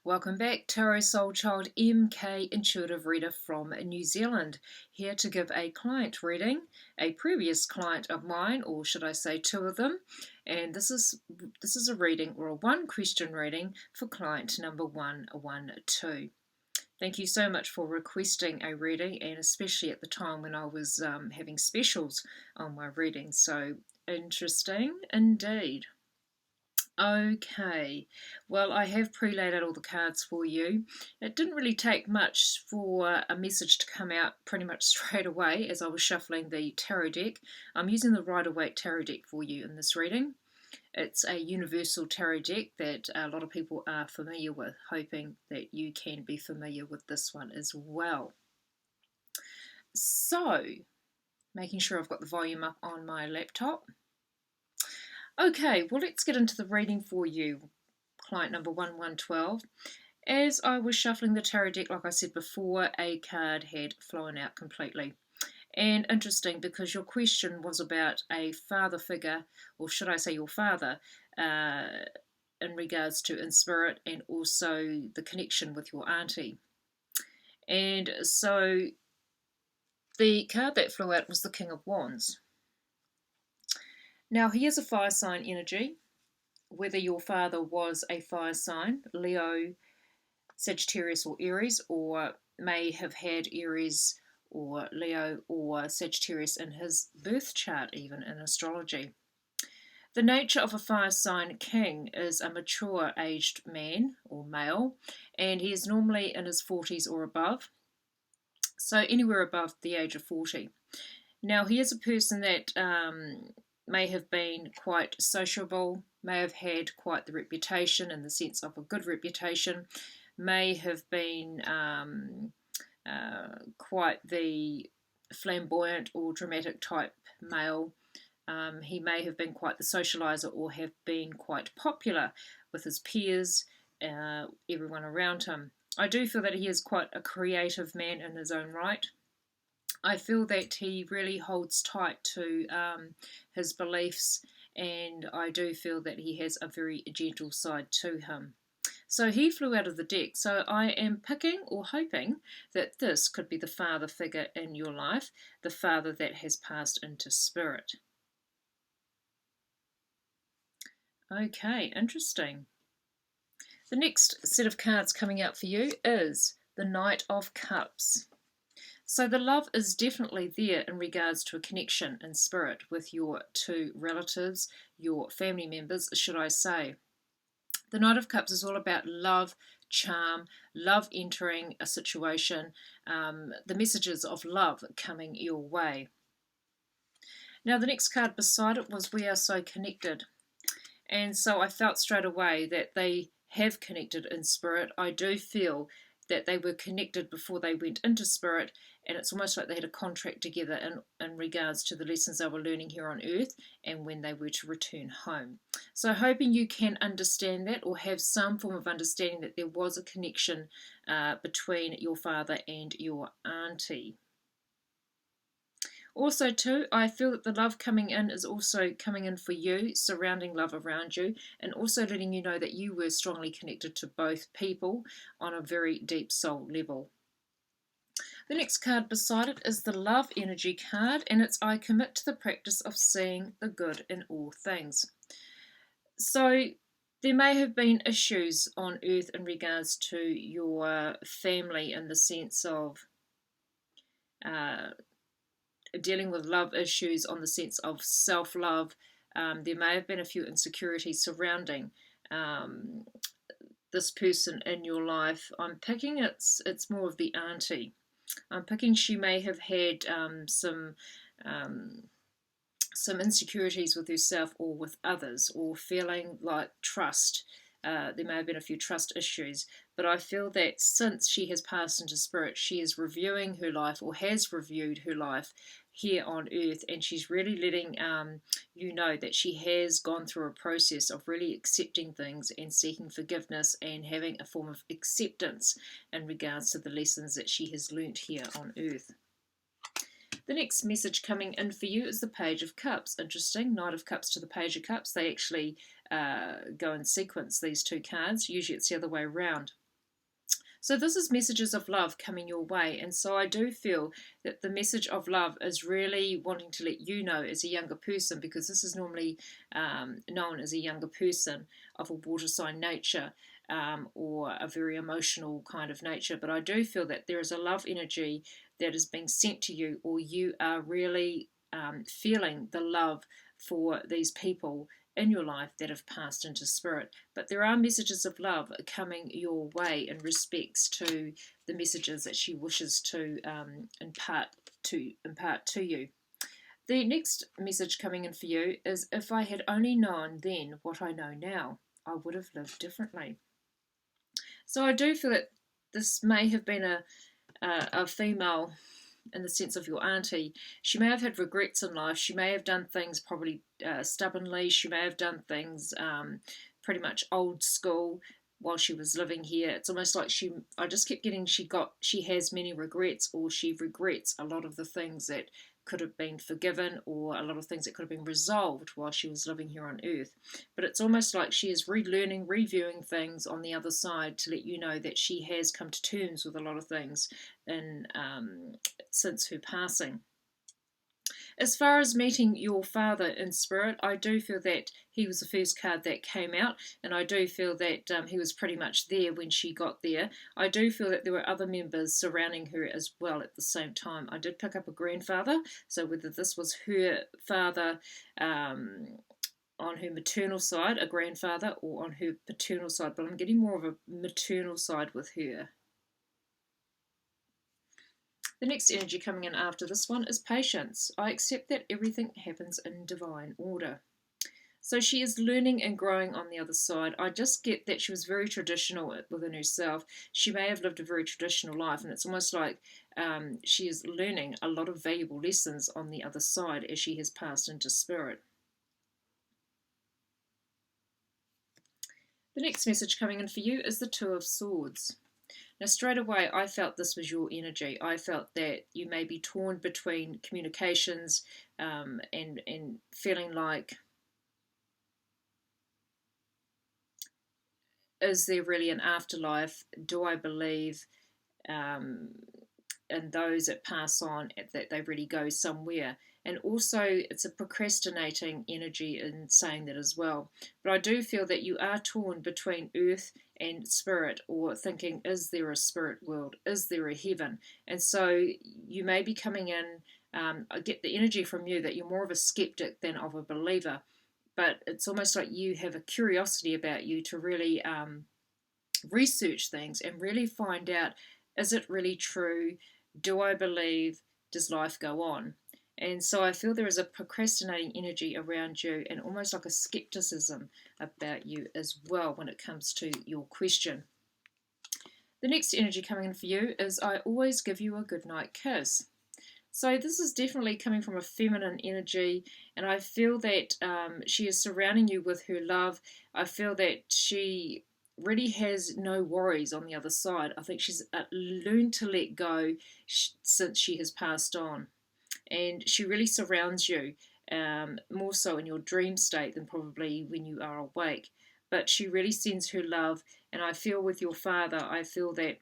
Welcome back, Tarot Soul Child MK Intuitive Reader from New Zealand, here to give a client reading, a previous client of mine, or should I say two of them, and this is a reading or a one question reading for client number 112. Thank you so much for requesting a reading, and especially at the time when I was having specials on my readings, so interesting indeed. Okay, well, I have pre-laid out all the cards for you. It didn't really take much for a message to come out pretty much straight away as I was shuffling the tarot deck. I'm using the Rider-Waite tarot deck for you in this reading. It's a universal tarot deck that a lot of people are familiar with, hoping that you can be familiar with this one as well. So, making sure I've got the volume up on my laptop. Okay, well, let's get into the reading for you, client number 1112. As I was shuffling the tarot deck, like I said before, a card had flown out completely. And interesting, because your question was about a father figure, or should I say your father, in regards to in spirit, and also the connection with your auntie. And so the card that flew out was the King of Wands. Now, he is a fire sign energy. Whether your father was a fire sign, Leo, Sagittarius, or Aries, or may have had Aries or Leo or Sagittarius in his birth chart, even in astrology. The nature of a fire sign king is a mature aged man or male, and he is normally in his 40s or above, so anywhere above the age of 40. Now, he is a person that may have been quite sociable, may have had quite the reputation in the sense of a good reputation, may have been quite the flamboyant or dramatic type male. He may have been quite the socializer or have been quite popular with his peers, everyone around him. I do feel that he is quite a creative man in his own right. I feel that he really holds tight to his beliefs, and I do feel that he has a very gentle side to him. So he flew out of the deck. So I am picking or hoping that this could be the father figure in your life, the father that has passed into spirit. Okay, interesting. The next set of cards coming out for you is the Knight of Cups. So the love is definitely there in regards to a connection in spirit with your two relatives, your family members, should I say. The Knight of Cups is all about love, charm, love entering a situation, the messages of love coming your way. Now the next card beside it was We Are So Connected. And so I felt straight away that they have connected in spirit. I do feel that they were connected before they went into spirit, and it's almost like they had a contract together in regards to the lessons they were learning here on earth and when they were to return home. So hoping you can understand that, or have some form of understanding that there was a connection between your father and your auntie. Also too, I feel that the love coming in is also coming in for you, surrounding love around you, and also letting you know that you were strongly connected to both people on a very deep soul level. The next card beside it is the Love Energy card, and it's I commit to the practice of seeing the good in all things. So there may have been issues on earth in regards to your family, in the sense of dealing with love issues, on the sense of self-love. There may have been a few insecurities surrounding this person in your life. I'm picking it's more of the auntie. I'm picking she may have had some insecurities with herself or with others, or feeling like trust. There may have been a few trust issues, but I feel that since she has passed into spirit, she is reviewing her life, or has reviewed her life here on earth, and she's really letting you know that she has gone through a process of really accepting things and seeking forgiveness and having a form of acceptance in regards to the lessons that she has learnt here on earth. The next message coming in for you is the Page of Cups. Interesting, Knight of Cups to the Page of Cups. They actually go in sequence, these two cards. Usually it's the other way around. So this is messages of love coming your way. And so I do feel that the message of love is really wanting to let you know as a younger person, because this is normally known as a younger person of a water sign nature. Or a very emotional kind of nature, but I do feel that there is a love energy that is being sent to you, or you are really feeling the love for these people in your life that have passed into spirit. But there are messages of love coming your way in respects to the messages that she wishes to impart to you. The next message coming in for you is, if I had only known then what I know now, I would have lived differently. So I do feel that this may have been a female in the sense of your auntie. She may have had regrets in life. She may have done things probably stubbornly. She may have done things pretty much old school while she was living here. It's almost like I just kept getting she has many regrets, or she regrets a lot of the things that could have been forgiven, or a lot of things that could have been resolved while she was living here on earth. But it's almost like she is relearning, reviewing things on the other side to let you know that she has come to terms with a lot of things in since her passing. As far as meeting your father in spirit, I do feel that he was the first card that came out, and I do feel that he was pretty much there when she got there. I do feel that there were other members surrounding her as well at the same time. I did pick up a grandfather, so whether this was her father on her maternal side, a grandfather, or on her paternal side, but I'm getting more of a maternal side with her. The next energy coming in after this one is patience. I accept that everything happens in divine order. So she is learning and growing on the other side. I just get that she was very traditional within herself. She may have lived a very traditional life, and it's almost like she is learning a lot of valuable lessons on the other side as she has passed into spirit. The next message coming in for you is the Two of Swords. Now, straight away, I felt this was your energy. I felt that you may be torn between communications and feeling like, is there really an afterlife? Do I believe in those that pass on, that they really go somewhere? And also, it's a procrastinating energy in saying that as well. But I do feel that you are torn between earth and spirit, or thinking, is there a spirit world? Is there a heaven? And so you may be coming in, I get the energy from you that you're more of a skeptic than of a believer. But it's almost like you have a curiosity about you to really research things and really find out, is it really true? Do I believe? Does life go on? And so I feel there is a procrastinating energy around you, and almost like a skepticism about you as well when it comes to your question. The next energy coming in for you is, I always give you a goodnight kiss. So this is definitely coming from a feminine energy, and I feel that she is surrounding you with her love. I feel that she really has no worries on the other side. I think she's learned to let go since she has passed on. And she really surrounds you, more so in your dream state than probably when you are awake. But she really sends her love, and I feel with your father, I feel that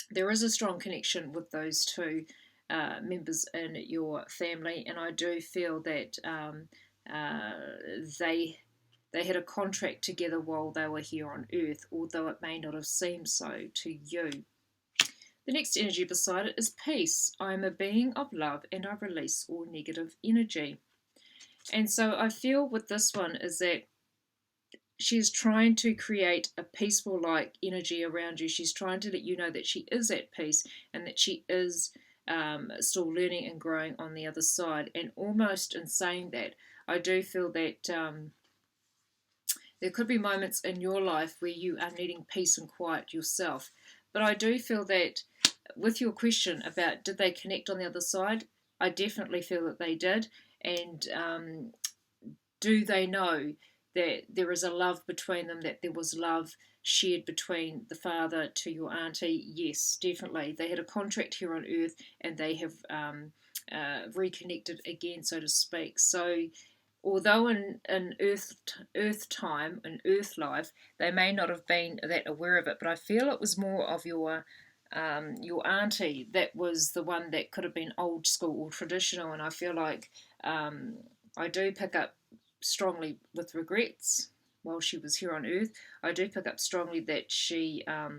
there is a strong connection with those two members in your family, and I do feel that they had a contract together while they were here on earth, although it may not have seemed so to you. The next energy beside it is peace. I am a being of love, and I release all negative energy. And so I feel with this one is that she's trying to create a peaceful like energy around you. She's trying to let you know that she is at peace, and that she is still learning and growing on the other side. And almost in saying that, I do feel that there could be moments in your life where you are needing peace and quiet yourself. But I do feel that with your question about did they connect on the other side, I definitely feel that they did. And do they know that there is a love between them, that there was love shared between the father to your auntie? Yes, definitely. They had a contract here on earth, and they have reconnected again, so to speak. So although in earth time, in earth life, they may not have been that aware of it, but I feel it was more of your auntie that was the one that could have been old school or traditional, and I feel like um, I do pick up strongly with regrets while she was here on earth. I do pick up strongly that she uh,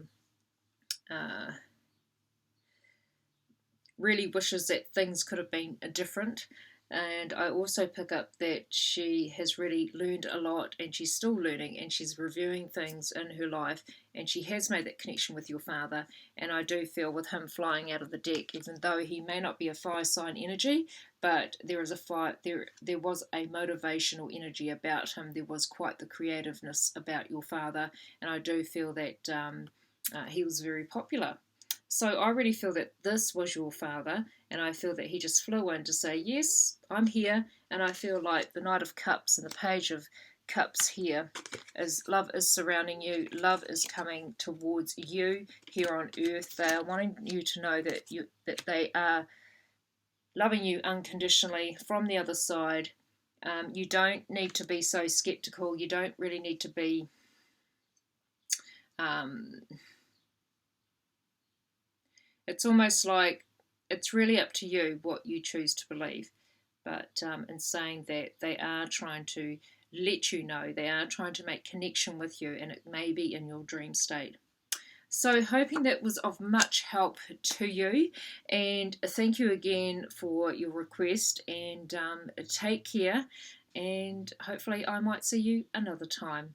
really wishes that things could have been different. And I also pick up that she has really learned a lot and she's still learning and she's reviewing things in her life and she has made that connection with your father. And I do feel with him flying out of the deck, even though he may not be a fire sign energy, but there is a fire there was a motivational energy about him. There was quite the creativeness about your father, and I do feel that he was very popular. So I really feel that this was your father, and I feel that he just flew in to say, yes, I'm here. And I feel like the Knight of Cups and the Page of Cups here is love is surrounding you, love is coming towards you here on earth. They are wanting you to know that they are loving you unconditionally from the other side. You don't need to be so skeptical. You don't really need to be um, it's almost like it's really up to you what you choose to believe. But in saying that, they are trying to let you know, they are trying to make connection with you, and it may be in your dream state. So, hoping that was of much help to you, and thank you again for your request. And take care, and hopefully, I might see you another time.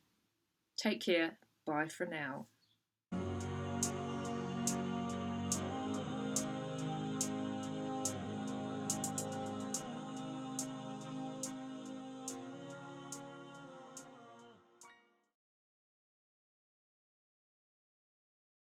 Take care. Bye for now.